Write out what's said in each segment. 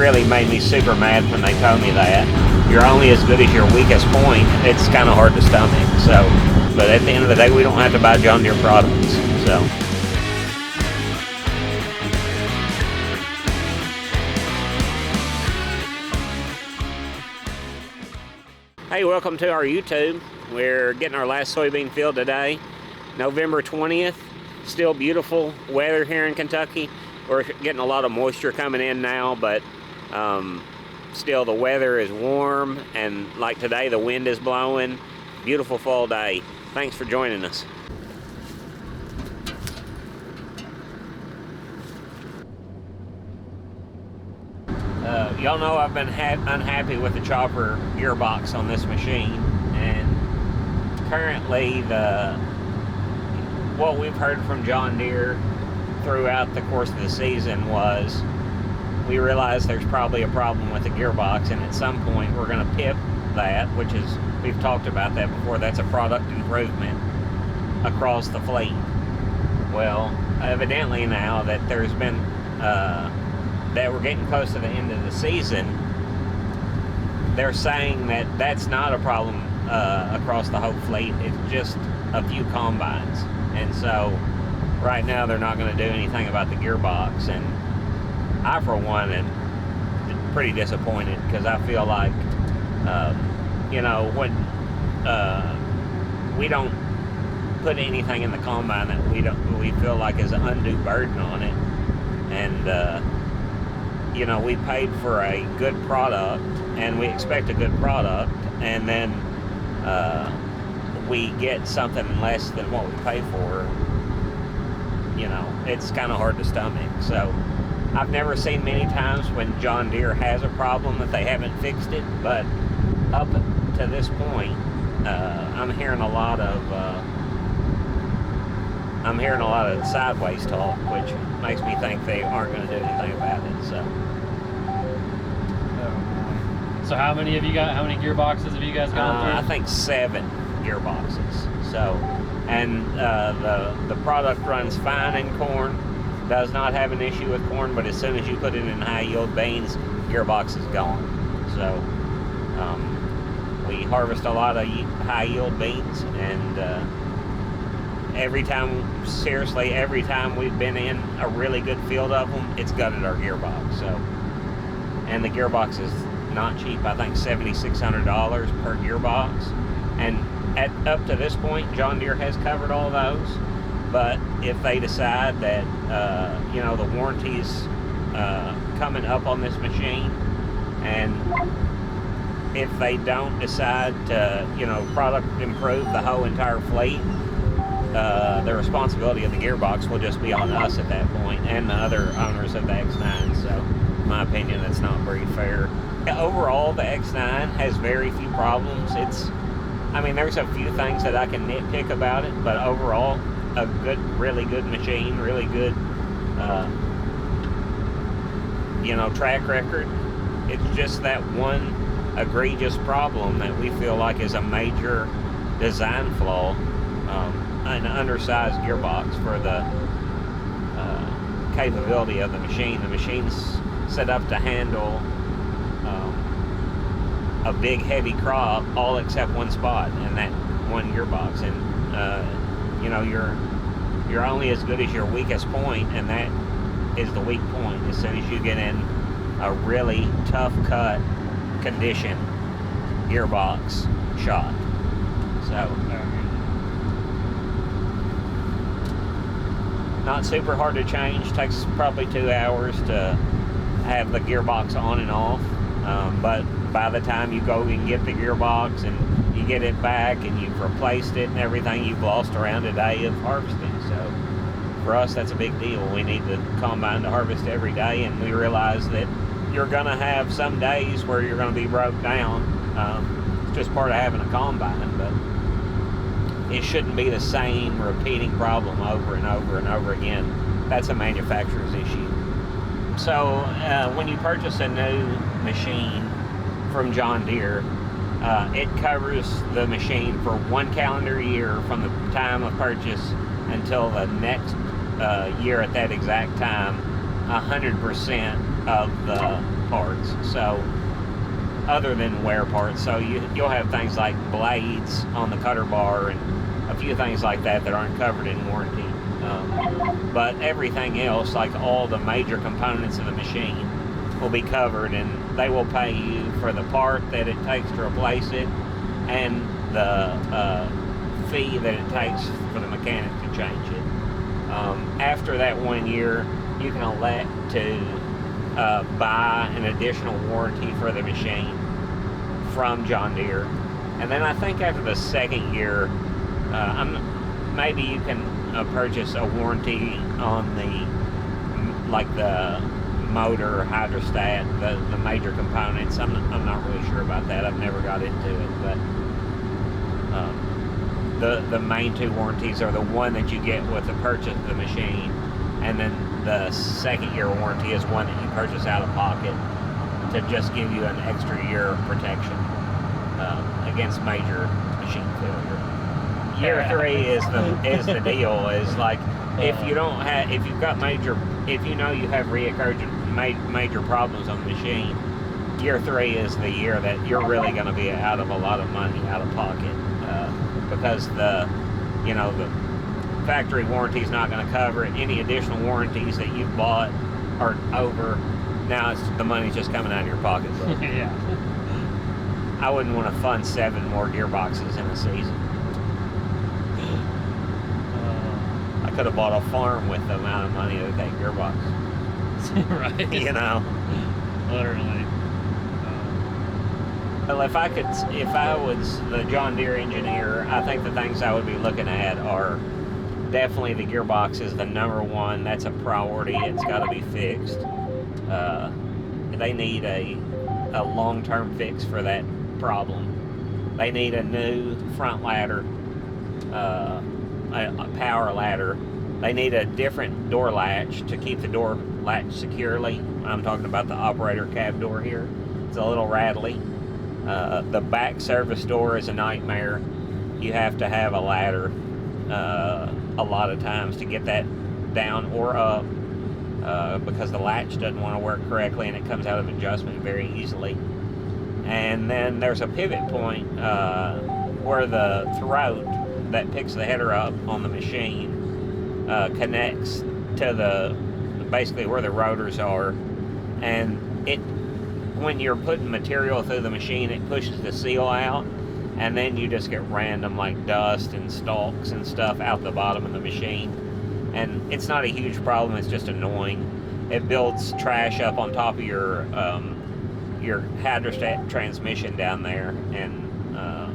really made me super mad when they told me that. You're only as good as your weakest point. It's kind of hard to stomach. So, but at the end of the day, we don't have to buy John Deere products. So. Hey, welcome to our YouTube. We're getting our last soybean field today, November 20th. Still beautiful weather here in Kentucky. We're getting a lot of moisture coming in now, but still the weather is warm, and like today the wind is blowing. Beautiful fall day. Thanks for joining us. Y'all know I've been unhappy with the chopper gearbox on this machine, and currently what we've heard from John Deere throughout the course of the season was we realized there's probably a problem with the gearbox, and at some point we're going to PIP that, which is, we've talked about that before, that's a product improvement across the fleet. Well, evidently now that there's been that we're getting close to the end of the season, they're saying that that's not a problem across the whole fleet. It's just a few combines, and so right now they're not going to do anything about the gearbox. And I, for one, am pretty disappointed, because I feel like when we don't put anything in the combine that we feel like is an undue burden on it, and we paid for a good product, and we expect a good product, and then we get something less than what we pay for. It's kind of hard to stomach. So I've never seen many times when John Deere has a problem that they haven't fixed it, but up to this point, I'm hearing a lot of sideways talk, which makes me think they aren't going to do anything about it. So how many gearboxes have you guys gone through? I think 7 gearboxes. So, and the product runs fine in corn. Does not have an issue with corn, but as soon as you put it in high yield beans, gearbox is gone. So we harvest a lot of high yield beans, and every time we've been in a really good field of them, it's gutted our gearbox. So, and the gearbox is not cheap. I think $7,600 per gearbox, and up to this point, John Deere has covered all those. But if they decide that the warranty's coming up on this machine, and if they don't decide to product improve the whole entire fleet, the responsibility of the gearbox will just be on us at that point, and the other owners of the X9. So, in my opinion, that's not very fair. Overall, the X9 has very few problems. There's a few things that I can nitpick about it, but overall, a really good machine, really good, track record. It's just that one egregious problem that we feel like is a major design flaw, an undersized gearbox for the capability of the machine. The machine's set up to handle a big heavy crop, all except one spot, and that one gearbox. And you're only as good as your weakest point, and that is the weak point. As soon as you get in a really tough cut condition, gearbox shot. So not super hard to change. Takes probably 2 hours to have the gearbox on and off, but by the time you go and get the gearbox and you get it back and you've replaced it and everything, you've lost around a day of harvesting. So for us, that's a big deal. We need the combine to harvest every day, and we realize that you're going to have some days where you're going to be broke down. It's just part of having a combine, but it shouldn't be the same repeating problem over and over and over again. That's a manufacturer's issue. So when you purchase a new machine from John Deere, it covers the machine for 1 calendar year from the time of purchase until the next year at that exact time. 100% of the parts. So other than wear parts, so you'll have things like blades on the cutter bar and a few things like that that aren't covered in warranty. But everything else, like all the major components of the machine, will be covered, and they will pay you for the part that it takes to replace it and the fee that it takes for the mechanic to change it. After that 1 year, you can elect to buy an additional warranty for the machine from John Deere. And then I think after the second year, maybe you can purchase a warranty on the motor, hydrostat, the major components. I'm not really sure about that. I've never got into it, but the main two warranties are the one that you get with the purchase of the machine, and then the second year warranty is one that you purchase out of pocket to just give you an extra year of protection against major machine failure. Year 3 is the deal. Is like if you know you have reoccurring major problems on the machine, year 3 is the year that you're really going to be out of a lot of money out of pocket, because the factory warranty is not going to cover it. Any additional warranties that you've bought are over. Now the money's just coming out of your pocketbook. Yeah. I wouldn't want to fund 7 more gearboxes in a season. I could have bought a farm with the amount of money that gearbox. Right. Literally. Well, if I was the John Deere engineer, I think the things I would be looking at are definitely the gearbox is the number one. That's a priority. It's got to be fixed. They need a long-term fix for that problem. They need a new front ladder, a power ladder. They need a different door latch to keep the door latch securely. I'm talking about the operator cab door here. It's a little rattly. The back service door is a nightmare. You have to have a ladder a lot of times to get that down or up because the latch doesn't want to work correctly and it comes out of adjustment very easily. And then there's a pivot point where the throat that picks the header up on the machine connects to basically where the rotors are, and when you're putting material through the machine, it pushes the seal out, and then you just get random like dust and stalks and stuff out the bottom of the machine. And it's not a huge problem, it's just annoying. It builds trash up on top of your hydrostat transmission down there, and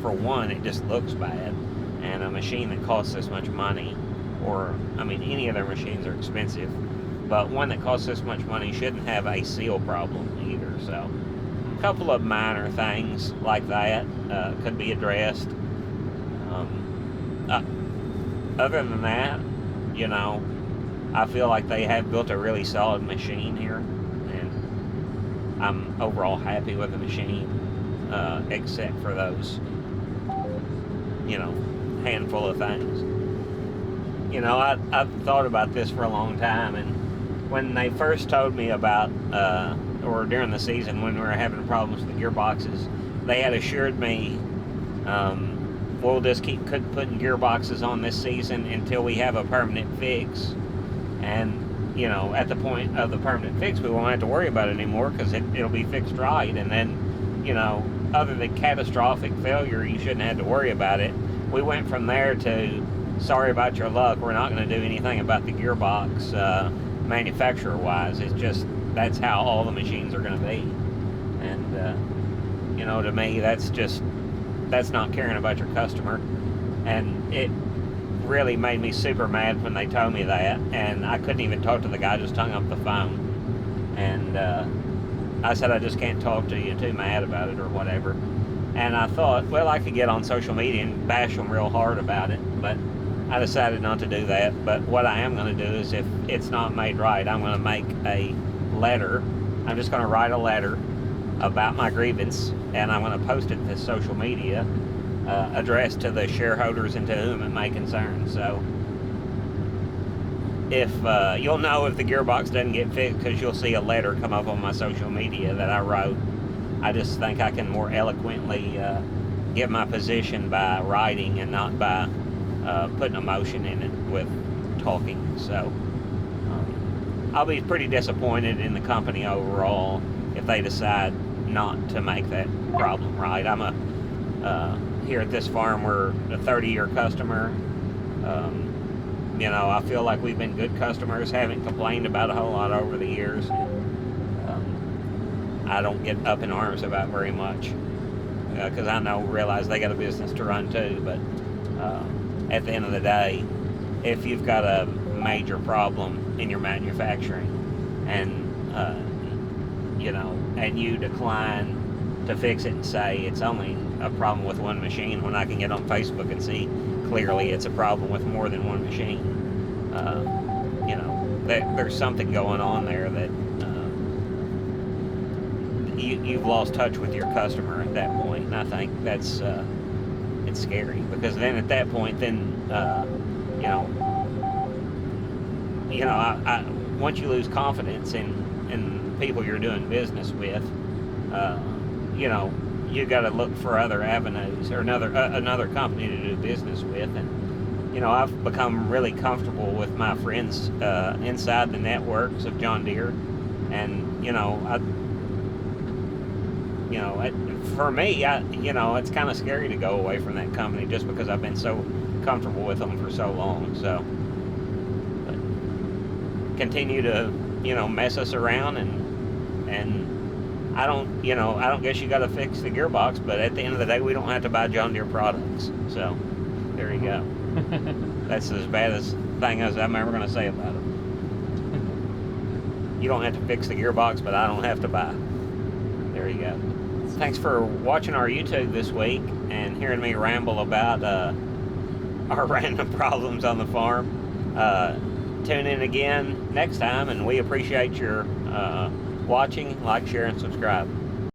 for one, it just looks bad. And a machine that costs this much money, any of their machines are expensive, but one that costs this much money shouldn't have a seal problem either. So a couple of minor things like that could be addressed. Other than that, I feel like they have built a really solid machine here, and I'm overall happy with the machine, except for those handful of things. I've thought about this for a long time, and when they first told me about, or during the season when we were having problems with the gearboxes, they had assured me, we'll just keep putting gearboxes on this season until we have a permanent fix. And, at the point of the permanent fix, we won't have to worry about it anymore because it'll be fixed right. And then, other than catastrophic failure, you shouldn't have to worry about it. We went from there to, sorry about your luck, we're not going to do anything about the gearbox manufacturer-wise. It's just, that's how all the machines are going to be. And, to me, that's not caring about your customer. And it really made me super mad when they told me that, and I couldn't even talk to the guy, just hung up the phone. And I said, I just can't talk to you, too mad about it or whatever. And I thought, well, I could get on social media and bash them real hard about it, but I decided not to do that. But what I am going to do is, if it's not made right, I'm going to make a letter. I'm just going to write a letter about my grievance, and I'm going to post it to social media, addressed to the shareholders and to whom it may concern. So if you'll know if the gearbox doesn't get fixed because you'll see a letter come up on my social media that I wrote. I just think I can more eloquently give my position by writing and not by putting emotion in it with talking. So I'll be pretty disappointed in the company overall if they decide not to make that problem right. I'm here at this farm, we're a 30-year customer. I feel like we've been good customers, haven't complained about a whole lot over the years. I don't get up in arms about very much because I realize they got a business to run too. But at the end of the day, if you've got a major problem in your manufacturing and and you decline to fix it and say it's only a problem with one machine, when I can get on Facebook and see clearly it's a problem with more than one machine, there's something going on there that you've lost touch with your customer at that point. And I think that's it's scary, because then at that point, once you lose confidence in people you're doing business with, you got to look for other avenues or another company to do business with. And I've become really comfortable with my friends inside the networks of John Deere, and for me, it's kind of scary to go away from that company just because I've been so comfortable with them for so long. So, but continue to mess us around, and I don't guess you got to fix the gearbox, but at the end of the day, we don't have to buy John Deere products. So there you go. That's as bad as thing as I'm ever going to say about it. You don't have to fix the gearbox, but I don't have to buy. There you go. Thanks for watching our YouTube this week and hearing me ramble about our random problems on the farm. Tune in again next time, and we appreciate your watching. Like, share, and subscribe.